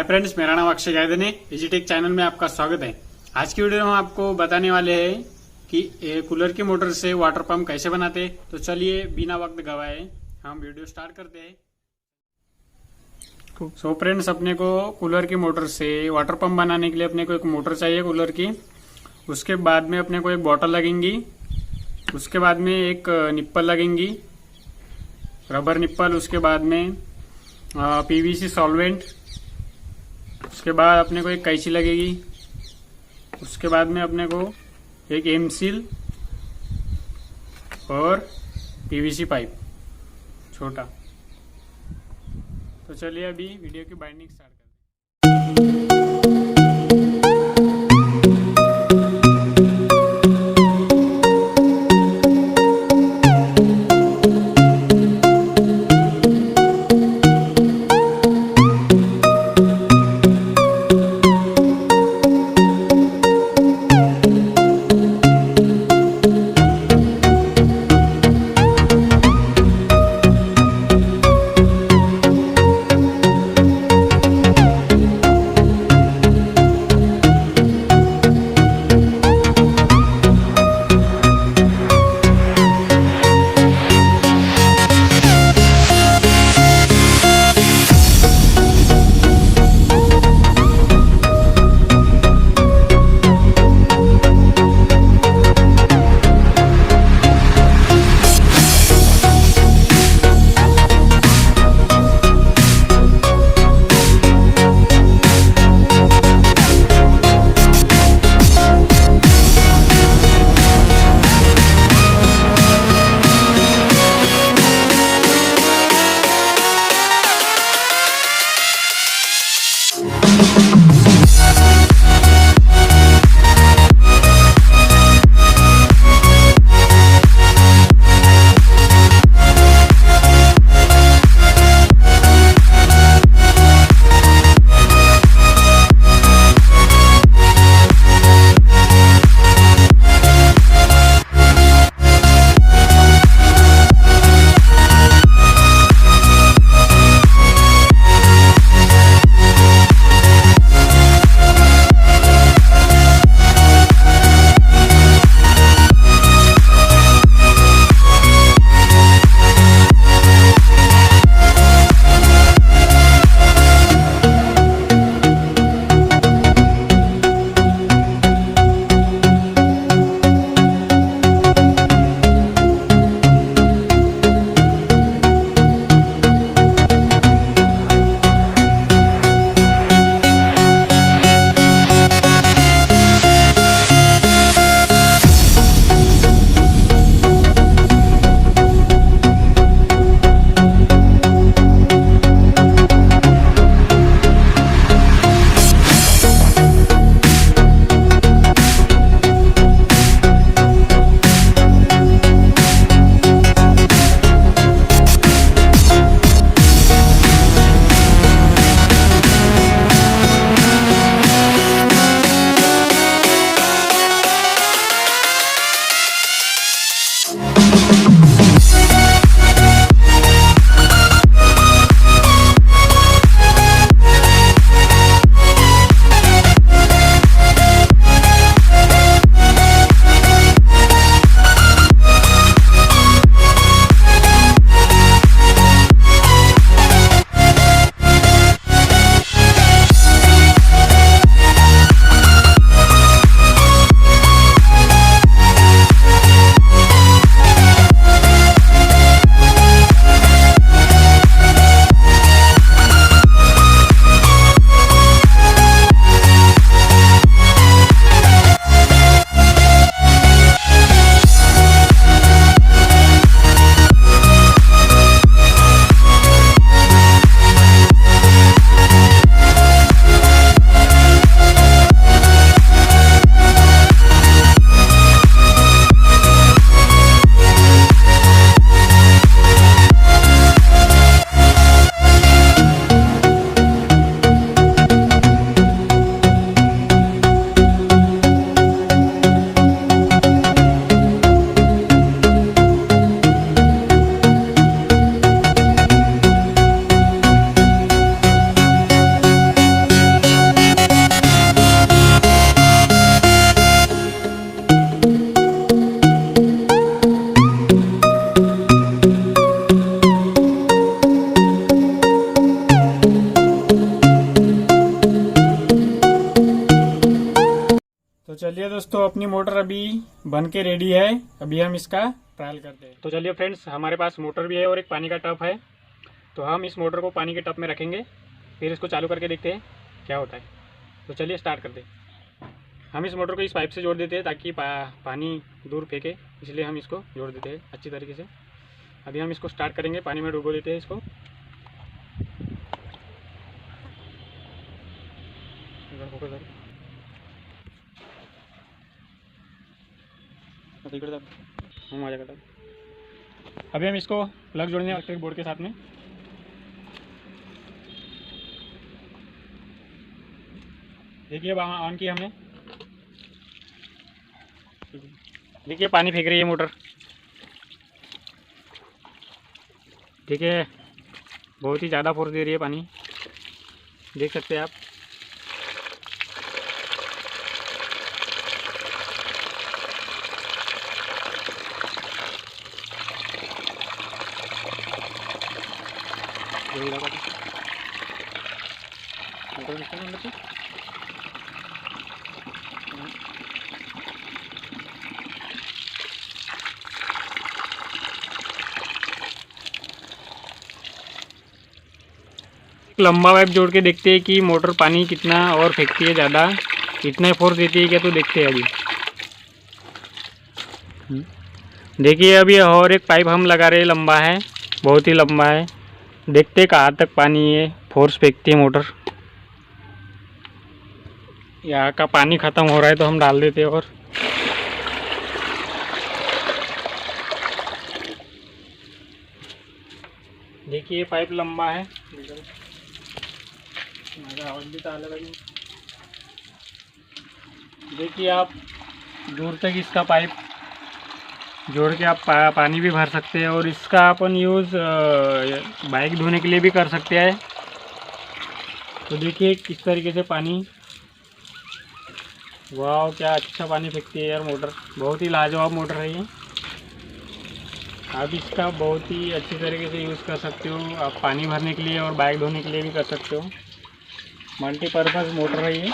Friends, मेरा नाम अक्षय है। इजीटेक चैनल में आपका स्वागत है। आज की वीडियो में हम आपको बताने वाले हैं कि कूलर की मोटर से वाटर पंप कैसे बनाते। तो चलिए बिना वक्त गवाए हम वीडियो स्टार्ट करते हैं। सो फ्रेंड्स, अपने को कूलर की मोटर से वाटर पंप बनाने के लिए अपने को एक मोटर चाहिए कूलर की। उसके बाद में अपने को एक बॉटल लगेंगी। उसके बाद में एक निप्पल लगेंगी, रबर निप्पल। उसके बाद में पीवीसी सॉल्वेंट। उसके बाद अपने को एक कैंची लगेगी। उसके बाद में अपने को एक एम सील और पीवीसी पाइप छोटा। तो चलिए अभी वीडियो की बाइंडिंग स्टार्ट करते हैं। मोटर अभी बन के रेडी है, अभी हम इसका ट्रायल करते हैं। तो चलिए फ्रेंड्स, हमारे पास मोटर भी है और एक पानी का टब है। तो हम इस मोटर को पानी के टब में रखेंगे, फिर इसको चालू करके देखते हैं क्या होता है। तो चलिए स्टार्ट करते हैं। हम इस मोटर को इस पाइप से जोड़ देते हैं ताकि पानी दूर फेंके, इसलिए हम इसको जोड़ देते हैं अच्छी तरीके से। अभी हम इसको स्टार्ट करेंगे, पानी में डुबो देते हैं इसको। अभी हम इसको प्लग जोड़ने इलेक्ट्रिक बोर्ड के साथ में। देखिए अब ऑन किया हमने, देखिए पानी फेंक रही है मोटर। देखिए बहुत ही ज़्यादा फोर्स दे रही है पानी, देख सकते हैं आप। लंबा पाइप जोड़ के देखते हैं कि मोटर पानी कितना और फेंकती है, ज़्यादा इतना फोर्स देती है क्या, तो देखते हैं अभी। देखिए अभी और एक पाइप हम लगा रहे हैं, लंबा है, बहुत ही लंबा है। देखते हैं कहाँ तक पानी ये फोर्स फेंकती है मोटर। यहाँ का पानी ख़त्म हो रहा है तो हम डाल देते हैं। और देखिए पाइप लंबा है, देखिए आप दूर तक इसका पाइप जोड़ के आप पानी भी भर सकते हैं। और इसका अपन यूज़ बाइक धोने के लिए भी कर सकते हैं। तो देखिए किस तरीके से पानी, वाह क्या अच्छा पानी फेंकती है यार मोटर, बहुत ही लाजवाब मोटर है ये। आप इसका बहुत ही अच्छी तरीके से यूज़ कर सकते हो, आप पानी भरने के लिए और बाइक धोने के लिए भी कर सकते हो। मल्टीपर्पज़ मोटर है ये।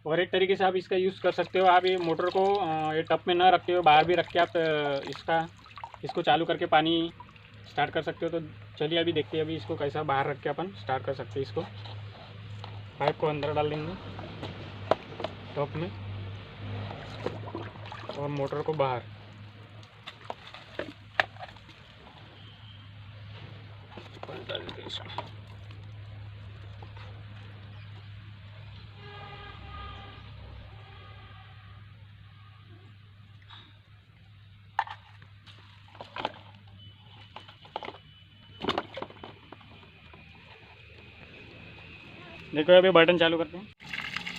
और एक तरीके से आप इसका यूज़ कर सकते हो, आप ये मोटर को ये टब में ना रखते हो, बाहर भी रख के आप इसको चालू करके पानी स्टार्ट कर सकते हो। तो चलिए अभी देखते हैं, अभी इसको कैसा बाहर रख के अपन स्टार्ट कर सकते हैं। इसको पाइप को अंदर डाल देंगे टब में और मोटर को बाहर। डाल देते हैं इसको। देखो अभी बटन चालू करते हैं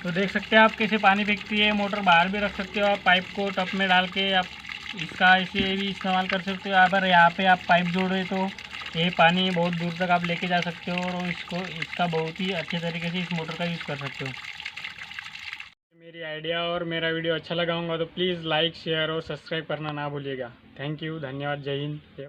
तो देख सकते हैं आप कैसे पानी फेंकती है मोटर। बाहर भी रख सकते हो आप, पाइप को टब में डाल के आप इसका ऐसे भी इस्तेमाल कर सकते हो। अगर यहाँ पे आप पाइप जोड़े तो ये पानी बहुत दूर तक आप लेके जा सकते हो और इसका बहुत ही अच्छे तरीके से इस मोटर का यूज़ कर सकते हो। मेरी आइडिया और मेरा वीडियो अच्छा लगा होगा तो प्लीज़ लाइक शेयर और सब्सक्राइब करना ना भूलिएगा। थैंक यू, धन्यवाद, जय हिंद।